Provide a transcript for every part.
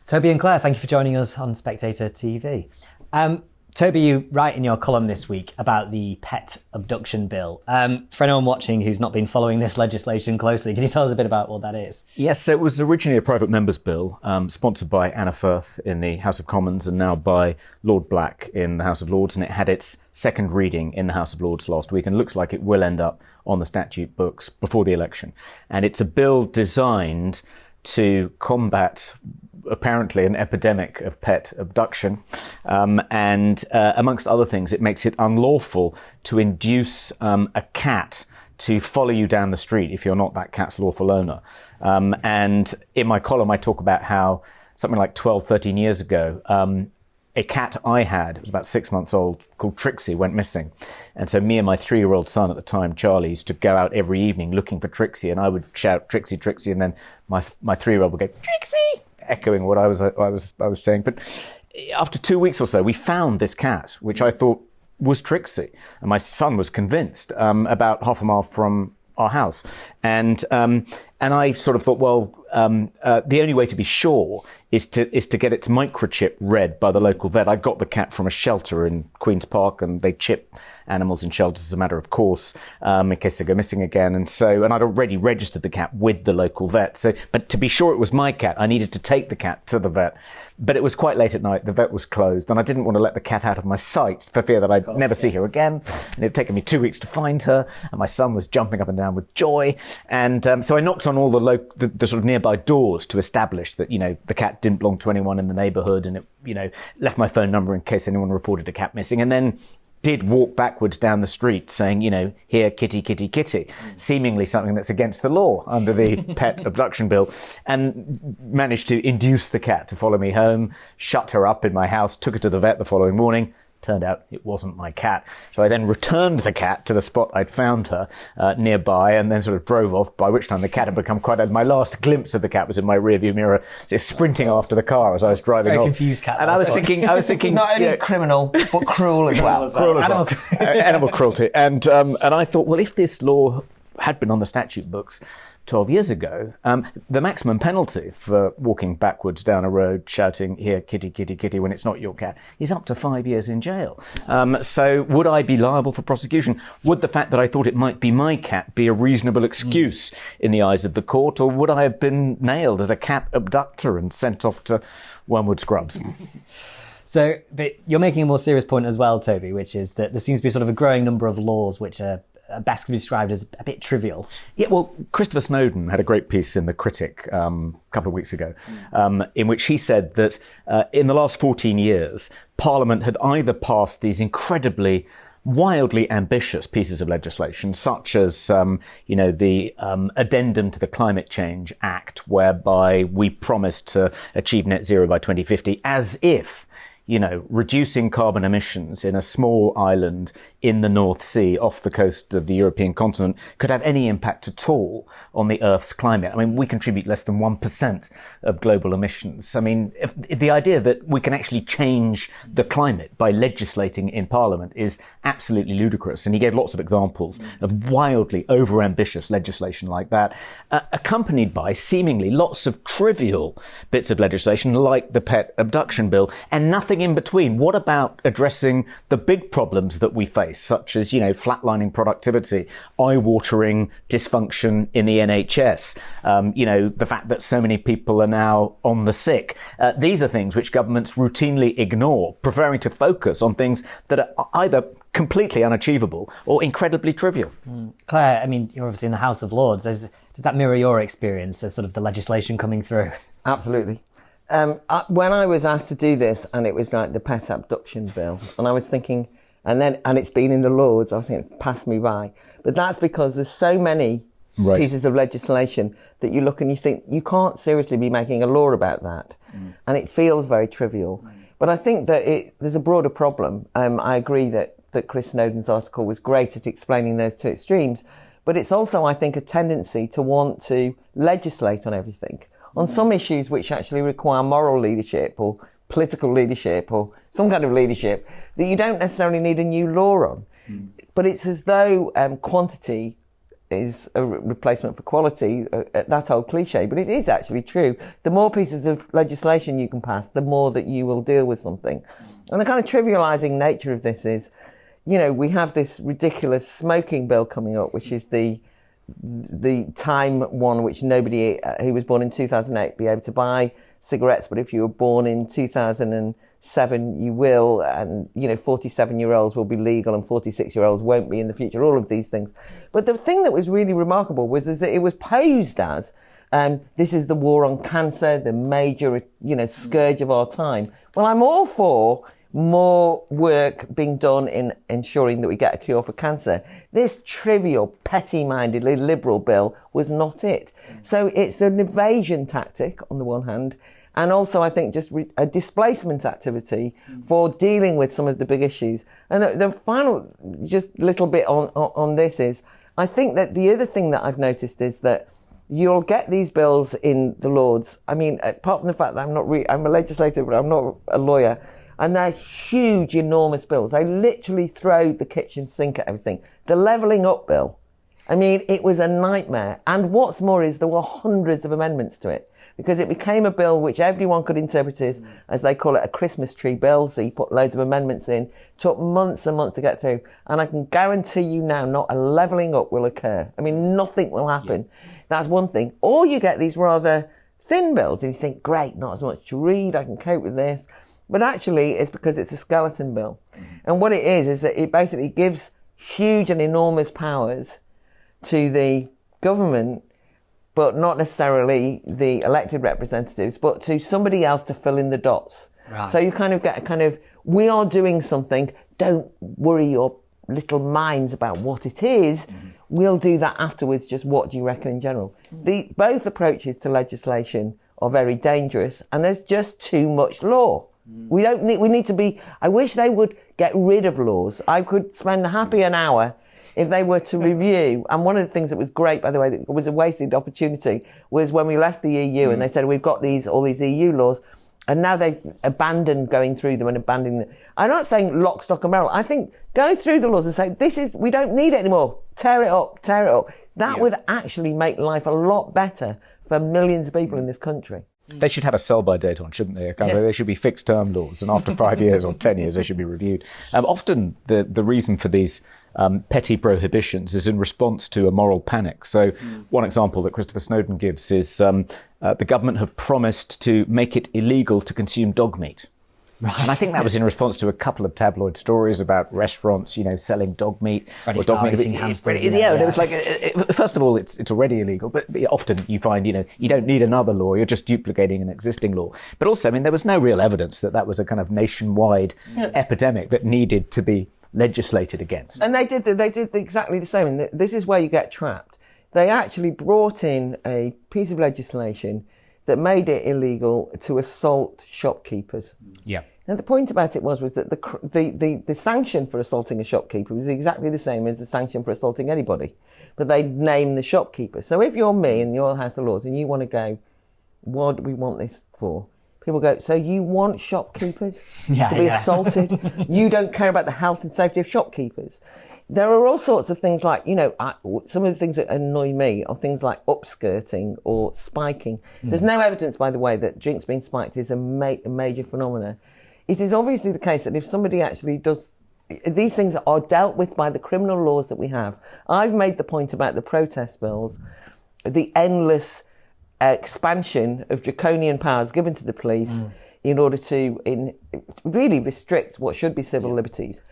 Toby and Claire, thank you for joining us on Spectator TV. Toby, you write in your column this week about the pet abduction bill. For anyone watching who's not been following this legislation closely, can you tell us a bit about what that is? Yes, so it was originally a private member's bill, sponsored by Anna Firth in the House of Commons and now by Lord Black in the House of Lords, and it had its second reading in the House of Lords last week, and looks like it will end up on the statute books before the election. And it's a bill designed to combat apparently an epidemic of pet abduction, and amongst other things, it makes it unlawful to induce a cat to follow you down the street if you're not that cat's lawful owner. And in my column, I talk about how something like 12, 13 years ago, a cat I had, it was about 6 months old, called Trixie, went missing. And so me and my 3-year-old son at the time, Charlie, used to go out every evening looking for Trixie, and I would shout, "Trixie, Trixie," and then my 3-year-old would go, "Trixie," echoing what I was saying. But after 2 weeks or so, we found this cat, which I thought was Trixie, and my son was convinced, about half a mile from our house. And I sort of thought, well, the only way to be sure is to get its microchip read by the local vet. I got the cat from a shelter in Queen's Park, and they chip animals in shelters as a matter of course, in case they go missing again. And I'd already registered the cat with the local vet. But to be sure it was my cat, I needed to take the cat to the vet. But it was quite late at night. The vet was closed, and I didn't want to let the cat out of my sight for fear that I'd never see her again. And it had taken me 2 weeks to find her, and my son was jumping up and down with joy. And so I knocked on all the sort of nearby doors to establish that, the cat didn't belong to anyone in the neighbourhood, and it, left my phone number in case anyone reported a cat missing, and then did walk backwards down the street saying, "Here, kitty, kitty, kitty," seemingly something that's against the law under the pet abduction bill, and managed to induce the cat to follow me home, shut her up in my house, took her to the vet the following morning. Turned out it wasn't my cat. So I then returned the cat to the spot I'd found her nearby, and then sort of drove off, by which time the cat had become my last glimpse of the cat was in my rearview mirror, sprinting after the car as I was driving off. Very confused cat. And I was thinking not only criminal, but cruel as well. Animal cruelty. And I thought, well, if this law had been on the statute books 12 years ago, the maximum penalty for walking backwards down a road shouting, "Here, kitty, kitty, kitty," when it's not your cat, is up to 5 years in jail. So would I be liable for prosecution? Would the fact that I thought it might be my cat be a reasonable excuse in the eyes of the court, or would I have been nailed as a cat abductor and sent off to Wormwood Scrubs? So, but you're making a more serious point as well, Toby, which is that there seems to be sort of a growing number of laws which are best can be described as a bit trivial. Yeah, well, Christopher Snowdon had a great piece in The Critic a couple of weeks ago, in which he said that in the last 14 years, Parliament had either passed these incredibly wildly ambitious pieces of legislation, such as, the addendum to the Climate Change Act, whereby we promised to achieve net zero by 2050, as if reducing carbon emissions in a small island in the North Sea off the coast of the European continent could have any impact at all on the Earth's climate. I mean, we contribute less than 1% of global emissions. I mean, if the idea that we can actually change the climate by legislating in Parliament is absolutely ludicrous. And he gave lots of examples of wildly overambitious legislation like that, accompanied by seemingly lots of trivial bits of legislation like the pet abduction bill, and nothing in between. What about addressing the big problems that we face, such as, flatlining productivity, eye-watering dysfunction in the NHS, the fact that so many people are now on the sick? These are things which governments routinely ignore, preferring to focus on things that are either completely unachievable or incredibly trivial. Claire, I mean, you're obviously in the House of Lords. Does that mirror your experience as sort of the legislation coming through? Absolutely. When I was asked to do this, and it was like the pet abduction bill, and I was thinking, and it's been in the Lords, I was thinking, pass me by. But that's because there's so many pieces of legislation that you look and you think, you can't seriously be making a law about that. And it feels very trivial. But I think that there's a broader problem. I agree that Chris Snowdon's article was great at explaining those two extremes. But it's also, I think, a tendency to want to legislate on everything. On some issues which actually require moral leadership or political leadership or some kind of leadership that you don't necessarily need a new law on. But it's as though quantity is a replacement for quality, that old cliche, but it is actually true. The more pieces of legislation you can pass, the more that you will deal with something. And the kind of trivialising nature of this is, you know, we have this ridiculous smoking bill coming up, which is the time one which nobody who was born in 2008 be able to buy cigarettes, but if you were born in 2007 you will, and you know 47-year-olds will be legal and 46-year-olds won't be in the future, all of these things. But the thing that was really remarkable was that it was posed as this is the war on cancer, the major scourge of our time. Well, I'm all for more work being done in ensuring that we get a cure for cancer. This trivial, petty-mindedly liberal bill was not it. So it's an evasion tactic on the one hand, and also I think just a displacement activity for dealing with some of the big issues. And the final just little bit on this is, I think that the other thing that I've noticed is that you'll get these bills in the Lords. I mean, apart from the fact that I'm a legislator, but I'm not a lawyer, and they're huge, enormous bills. They literally throw the kitchen sink at everything. The levelling up bill, I mean, it was a nightmare. And what's more is there were hundreds of amendments to it, because it became a bill which everyone could interpret as they call it, a Christmas tree bill. So you put loads of amendments in, took months and months to get through. And I can guarantee you now, not a levelling up will occur. I mean, nothing will happen. Yeah. That's one thing. Or you get these rather thin bills and you think, great, not as much to read, I can cope with this. But actually, it's because it's a skeleton bill. And what it is that it basically gives huge and enormous powers to the government, but not necessarily the elected representatives, but to somebody else to fill in the dots. Right. So you kind of get a kind of, we are doing something, don't worry your little minds about what it is, we'll do that afterwards, just what do you reckon in general? Both approaches to legislation are very dangerous, and there's just too much law. We need to be, I wish they would get rid of laws. I could spend happy an hour if they were to review. And one of the things that was great, by the way, that was a wasted opportunity, was when we left the EU and they said, we've got all these EU laws, and now they've abandoned going through them and abandoning them. I'm not saying lock, stock and barrel. I think go through the laws and say, we don't need it anymore. Tear it up. That would actually make life a lot better for millions of people in this country. They should have a sell-by date on, shouldn't they? They should be fixed-term laws, and after 5 years or 10 years, they should be reviewed. Often, the reason for these petty prohibitions is in response to a moral panic. So, one example that Christopher Snowdon gives is the government have promised to make it illegal to consume dog meat. Right. And I think that was in response to a couple of tabloid stories about restaurants, selling dog meat. Freddie Starr eating hamsters. Yeah, and it was like, first of all, it's already illegal, but often you find, you don't need another law, you're just duplicating an existing law. But also, I mean, there was no real evidence that was a kind of nationwide epidemic that needed to be legislated against. And they did exactly the same, and this is where you get trapped. They actually brought in a piece of legislation that made it illegal to assault shopkeepers. Yeah. Now the point about it was that the sanction for assaulting a shopkeeper was exactly the same as the sanction for assaulting anybody, but they named the shopkeeper. So if you're me in your House of Lords and you want to go, what do we want this for? People go, so you want shopkeepers to be assaulted? You don't care about the health and safety of shopkeepers? There are all sorts of things like, some of the things that annoy me are things like upskirting or spiking. There's no evidence, by the way, that drinks being spiked is a major phenomenon. It is obviously the case that if somebody actually does, these things are dealt with by the criminal laws that we have. I've made the point about the protest bills, the endless expansion of draconian powers given to the police in order to really restrict what should be civil liberties.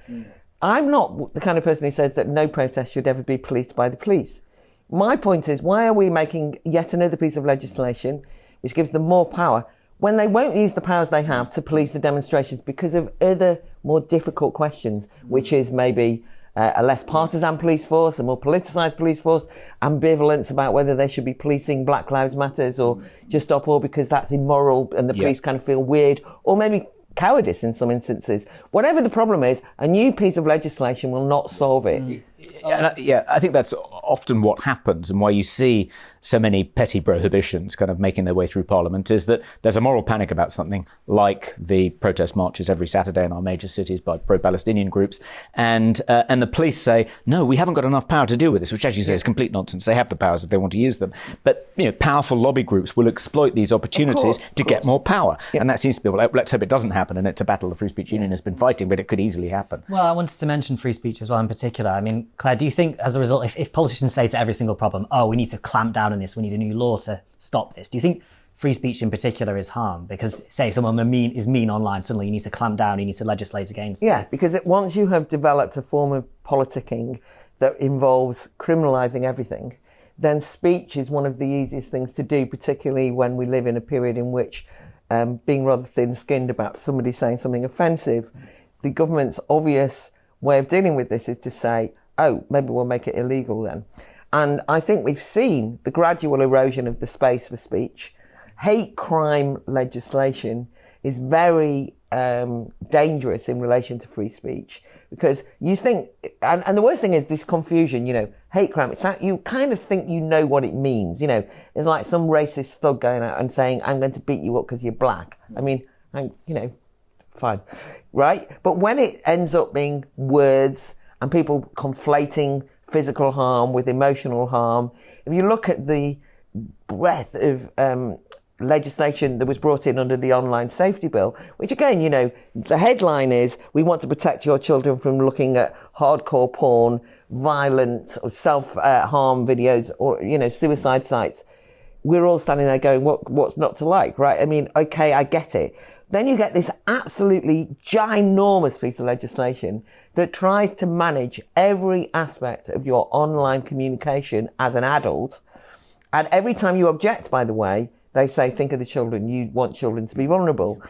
I'm not the kind of person who says that no protest should ever be policed by the police. My point is, why are we making yet another piece of legislation which gives them more power when they won't use the powers they have to police the demonstrations because of other more difficult questions, which is maybe a less partisan police force, a more politicised police force, ambivalence about whether they should be policing Black Lives Matters or just stop all because that's immoral and the police kind of feel weird, or maybe cowardice in some instances. whatever the problem is, a new piece of legislation will not solve it. I think that's often what happens, and why you see so many petty prohibitions kind of making their way through Parliament, is that there's a moral panic about something like the protest marches every Saturday in our major cities by pro-Palestinian groups, and the police say, no, we haven't got enough power to deal with this, which, as you say, is complete nonsense. They have the powers if they want to use them. But powerful lobby groups will exploit these opportunities to get more power. Yeah. And that seems to be, well, let's hope it doesn't happen, and it's a battle the Free Speech Union has been fighting, but it could easily happen. Well, I wanted to mention free speech as well in particular. I mean, Claire, do you think as a result, if politicians say to every single problem, oh, we need to clamp down on this, we need a new law to stop this, do you think free speech in particular is harmed? Because, say, if someone is mean online, suddenly you need to clamp down, you need to legislate against it. Yeah, because once you have developed a form of politicking that involves criminalising everything, then speech is one of the easiest things to do, particularly when we live in a period in which being rather thin-skinned about somebody saying something offensive, the government's obvious way of dealing with this is to say, oh, maybe we'll make it illegal then. And I think we've seen the gradual erosion of the space for speech. Hate crime legislation is very dangerous in relation to free speech, because you think, and the worst thing is this confusion, hate crime, it's like you kind of think you know what it means. It's like some racist thug going out and saying, I'm going to beat you up because you're black. I mean, fine, right? But when it ends up being words and people conflating physical harm with emotional harm, if you look at the breadth of legislation that was brought in under the Online Safety Bill, which again, the headline is, we want to protect your children from looking at hardcore porn, violent or self-harm videos, or, suicide sites. We're all standing there going, what's not to like, right? I mean, okay, I get it. Then you get this absolutely ginormous piece of legislation that tries to manage every aspect of your online communication as an adult. And every time you object, by the way, they say, think of the children. You want children to be vulnerable.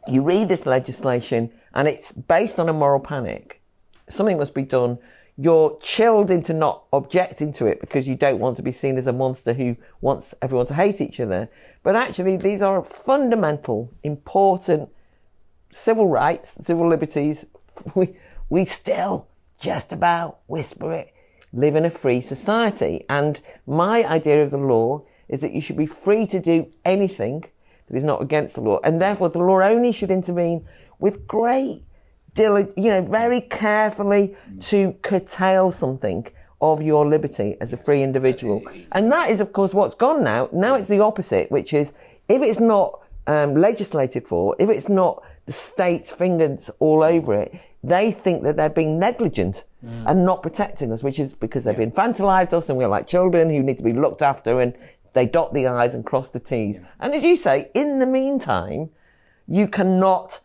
You read this legislation and it's based on a moral panic. Something must be done. You're chilled into not objecting to it because you don't want to be seen as a monster who wants everyone to hate each other. But actually, these are fundamental, important civil rights, civil liberties. We still just about whisper it, live in a free society. And my idea of the law is that you should be free to do anything that is not against the law. And therefore, the law only should intervene with great very carefully to curtail something of your liberty as a free individual. And that is, of course, what's gone now. Now it's the opposite, which is, if it's not legislated for, if it's not the state's fingers all over it, they think that they're being negligent and not protecting us, which is because they've infantilized us and we're like children who need to be looked after, and they dot the I's and cross the T's. And as you say, in the meantime, you cannot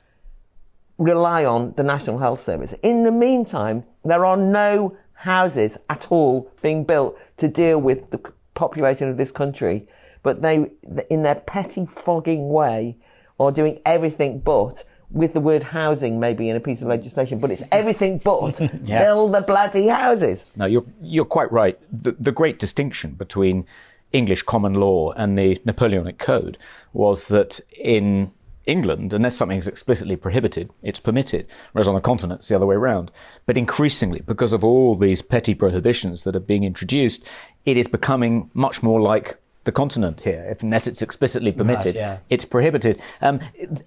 rely on the National Health Service. In the meantime, there are no houses at all being built to deal with the population of this country, but they, in their petty fogging way, are doing everything but, with the word housing maybe in a piece of legislation, but it's everything but build the bloody houses. No, you're quite right. The great distinction between English common law and the Napoleonic Code was that in England, unless something is explicitly prohibited, it's permitted, whereas on the continent, it's the other way around. But increasingly, because of all these petty prohibitions that are being introduced, it is becoming much more like the continent here. If unless it's explicitly permitted, it's prohibited.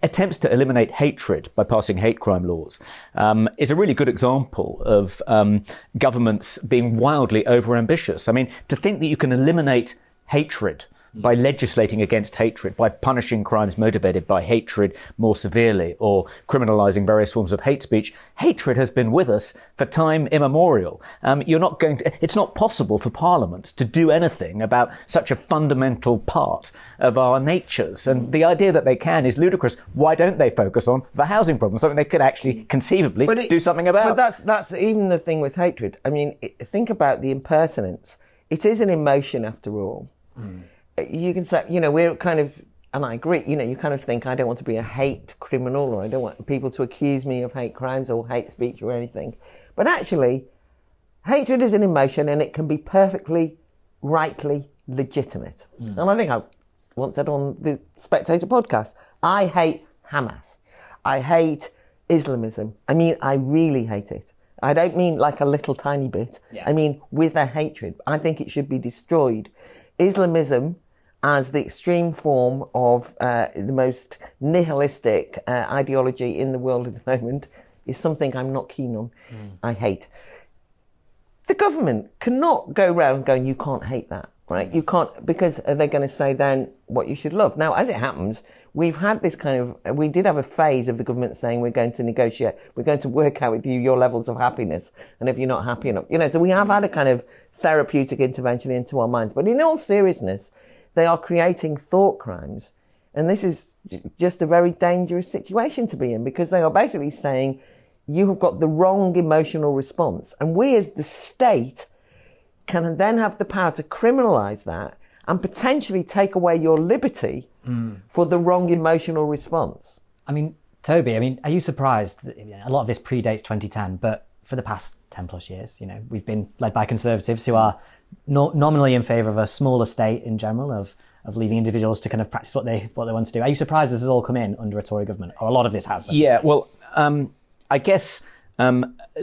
Attempts to eliminate hatred by passing hate crime laws is a really good example of governments being wildly overambitious. I mean, to think that you can eliminate hatred by legislating against hatred, by punishing crimes motivated by hatred more severely, or criminalising various forms of hate speech. Hatred has been with us for time immemorial. It's not possible for parliaments to do anything about such a fundamental part of our natures. And the idea that they can is ludicrous. Why don't they focus on the housing problem, something they could actually conceively do something about? But that's even the thing with hatred. I mean, think about the impertinence. It is an emotion after all. You can say, we're kind of, and I agree, you kind of think, I don't want to be a hate criminal, or I don't want people to accuse me of hate crimes or hate speech or anything. But actually, hatred is an emotion, and it can be perfectly, rightly legitimate. And I think I once said on the Spectator podcast, I hate Hamas. I hate Islamism. I mean, I really hate it. I don't mean like a little tiny bit. Yeah. I mean with a hatred. I think it should be destroyed. Islamism as the extreme form of the most nihilistic ideology in the world at the moment is something I'm not keen on. I hate. The government cannot go around going, you can't hate that, right? You can't, because they're going to say then what you should love. Now, as it happens, we've had this we did have a phase of the government saying we're going to negotiate, we're going to work out with you your levels of happiness, and if you're not happy enough, so we have had a kind of therapeutic intervention into our minds. But in all seriousness, they are creating thought crimes. And this is just a very dangerous situation to be in, because they are basically saying you have got the wrong emotional response. And we as the state can then have the power to criminalise that and potentially take away your liberty for the wrong emotional response. I mean, Toby, are you surprised that a lot of this predates 2010, but for the past 10 plus years, we've been led by Conservatives who are nominally in favour of a smaller state in general, of leaving individuals to kind of practice what they want to do. Are you surprised this has all come in under a Tory government, or a lot of this has? Yeah, well, I guess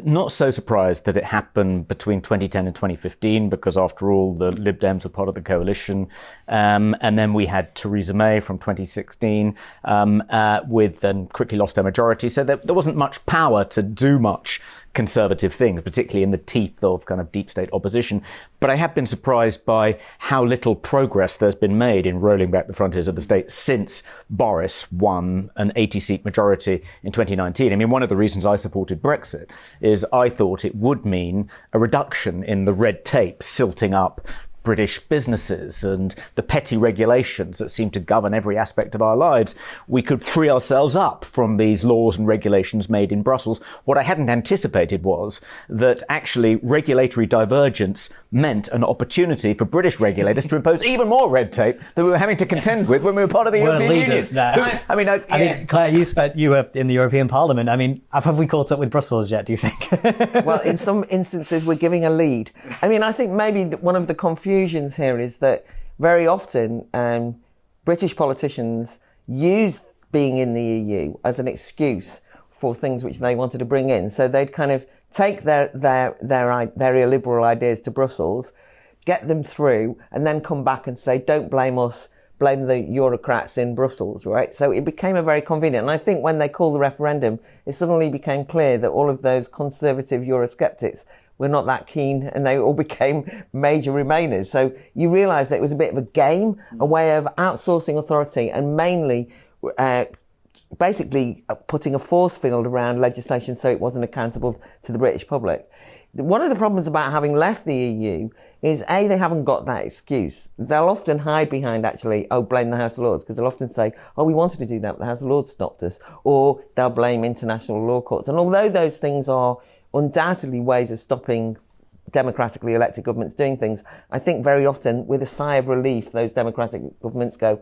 not so surprised that it happened between 2010 and 2015, because after all, the Lib Dems were part of the coalition. And then we had Theresa May from 2016 and quickly lost her majority. So there wasn't much power to do much conservative things, particularly in the teeth of kind of deep state opposition. But I have been surprised by how little progress there's been made in rolling back the frontiers of the state since Boris won an 80-seat majority in 2019. One of the reasons I supported Brexit is I thought it would mean a reduction in the red tape silting up British businesses and the petty regulations that seem to govern every aspect of our lives. We could free ourselves up from these laws and regulations made in Brussels. What I hadn't anticipated was that actually regulatory divergence meant an opportunity for British regulators to impose even more red tape that we were having to contend with when we were part of the European Union. Now. Claire, you were in the European Parliament. Have we caught up with Brussels yet, do you think? Well, in some instances, we're giving a lead. I think maybe one of the confusions here is that very often British politicians use being in the EU as an excuse for things which they wanted to bring in. So they'd kind of take their illiberal ideas to Brussels, get them through, and then come back and say, don't blame us, blame the Eurocrats in Brussels, right? So it became a very convenient. And I think when they called the referendum, it suddenly became clear that all of those conservative Eurosceptics were not that keen, and they all became major Remainers. So you realise that it was a bit of a game, a way of outsourcing authority, and mainly basically putting a force field around legislation so it wasn't accountable to the British public. One of the problems about having left the EU is, A, they haven't got that excuse. They'll often hide behind, blame the House of Lords, because they'll often say, we wanted to do that, but the House of Lords stopped us. Or they'll blame international law courts. And although those things are undoubtedly ways of stopping democratically elected governments doing things, I think very often, with a sigh of relief, those democratic governments go,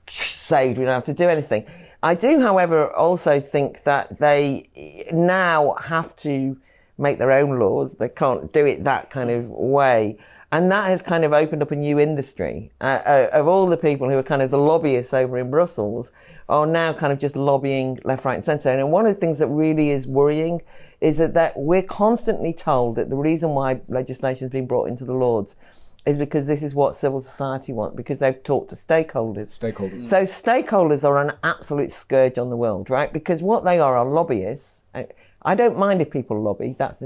saved, we don't have to do anything. I do, however, also think that they now have to make their own laws. They can't do it that kind of way. And that has kind of opened up a new industry of all the people who are kind of the lobbyists over in Brussels are now kind of just lobbying left, right and centre. And one of the things that really is worrying is that we're constantly told that the reason why legislation has been brought into the Lords is because this is what civil society want, because they've talked to stakeholders. So stakeholders are an absolute scourge on the world, right? Because what they are lobbyists. I don't mind if people lobby. That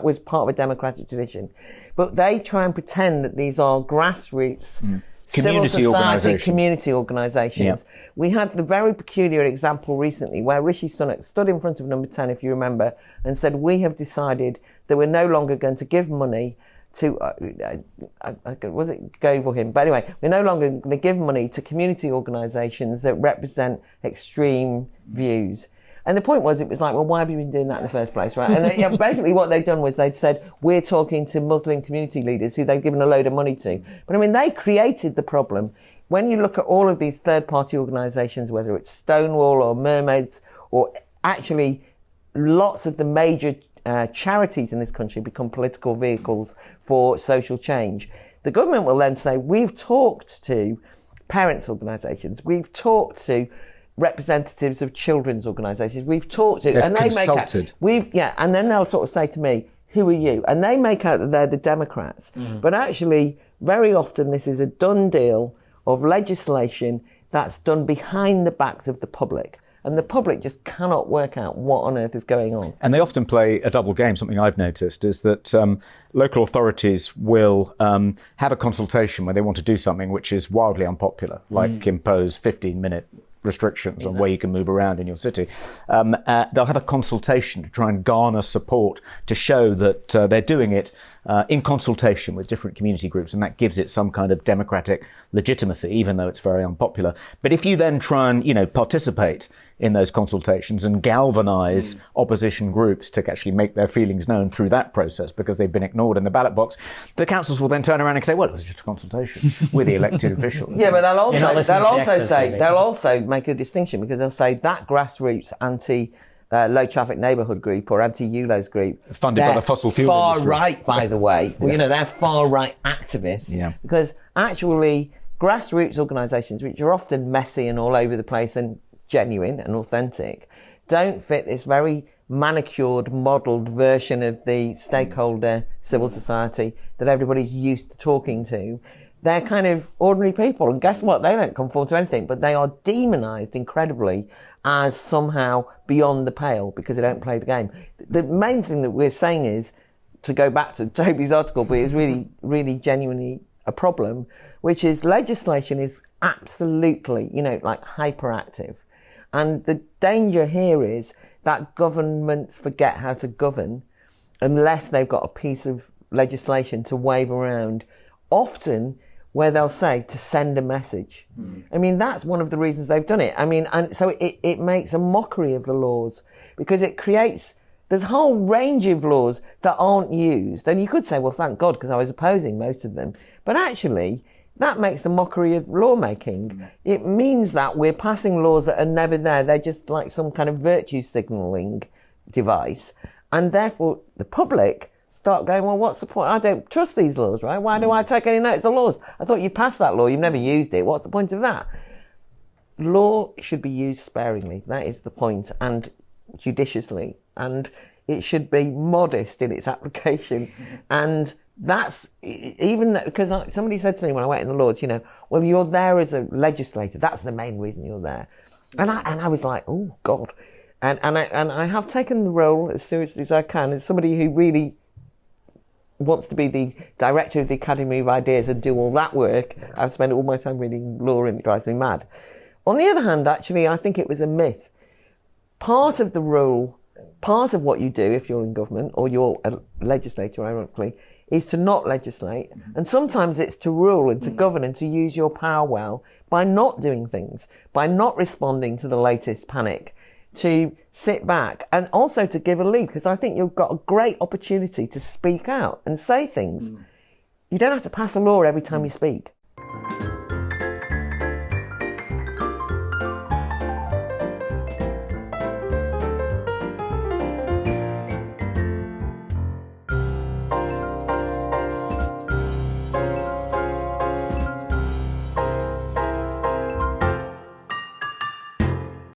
was part of a democratic tradition. But they try and pretend that these are grassroots civil society community organisations. Yeah. We had the very peculiar example recently where Rishi Sunak stood in front of Number 10, if you remember, and said, we have decided that we're no longer going to give money to, was it Gove or him? But anyway, we're no longer going to give money to community organisations that represent extreme views. And the point was, it was like, well, why have you been doing that in the first place, right? And basically what they'd done was they'd said, we're talking to Muslim community leaders who they'd given a load of money to. But they created the problem. When you look at all of these third-party organisations, whether it's Stonewall or Mermaids, or actually lots of the major charities in this country become political vehicles for social change. The government will then say, we've talked to parents' organisations, we've talked to representatives of children's organisations. We've talked to, They've and they consulted. and then they'll sort of say to me, "Who are you?" And they make out that they're the Democrats, but actually, very often this is a done deal of legislation that's done behind the backs of the public. And the public just cannot work out what on earth is going on. And they often play a double game. Something I've noticed is that local authorities will have a consultation where they want to do something which is wildly unpopular, like impose 15-minute restrictions on where you can move around in your city. They'll have a consultation to try and garner support to show that they're doing it in consultation with different community groups, and that gives it some kind of democratic legitimacy, even though it's very unpopular. But if you then try and, participate in those consultations and galvanise opposition groups to actually make their feelings known through that process because they've been ignored in the ballot box, the councils will then turn around and say, well, it was just a consultation with the elected officials. Yeah, but they'll You're also make a distinction, because they'll say that grassroots low traffic neighbourhood group or anti-ULEZ group, funded by the fossil fuel far industry. right, by the way. Well, they're far right activists. Yeah. Because actually, grassroots organisations, which are often messy and all over the place and genuine and authentic, don't fit this very manicured, modelled version of the stakeholder civil society that everybody's used to talking to. They're kind of ordinary people, and guess what? They don't conform to anything, but they are demonised incredibly as somehow beyond the pale because they don't play the game. The main thing that we're saying is, to go back to Toby's article, but it's really, really genuinely a problem, which is legislation is absolutely, hyperactive. And the danger here is that governments forget how to govern unless they've got a piece of legislation to wave around, often where they'll say to send a message. I mean, that's one of the reasons they've done it. I mean, and so it makes a mockery of the laws, because it creates, there's a whole range of laws that aren't used. And you could say, well, thank God, because I was opposing most of them. But actually, that makes a mockery of lawmaking. It means that we're passing laws that are never there. They're just like some kind of virtue signalling device. And therefore, the public start going, well, what's the point? I don't trust these laws, right? Why do I take any notice of laws? I thought you passed that law. You've never used it. What's the point of that? Law should be used sparingly. That is the point, and judiciously. And it should be modest in its application. And that's even because somebody said to me when I went in the Lords, well, you're there as a legislator. That's the main reason you're there. And I was like, oh God. And I have taken the role as seriously as I can as somebody who really wants to be the director of the Academy of Ideas and do all that work. I've spent all my time reading law and it drives me mad. On the other hand, actually, I think it was a myth. Part of the role, part of what you do if you're in government or you're a legislator, ironically, is to not legislate. And sometimes it's to rule and to govern and to use your power well by not doing things, by not responding to the latest panic, to sit back and also to give a lead, because I think you've got a great opportunity to speak out and say things. You don't have to pass a law every time you speak.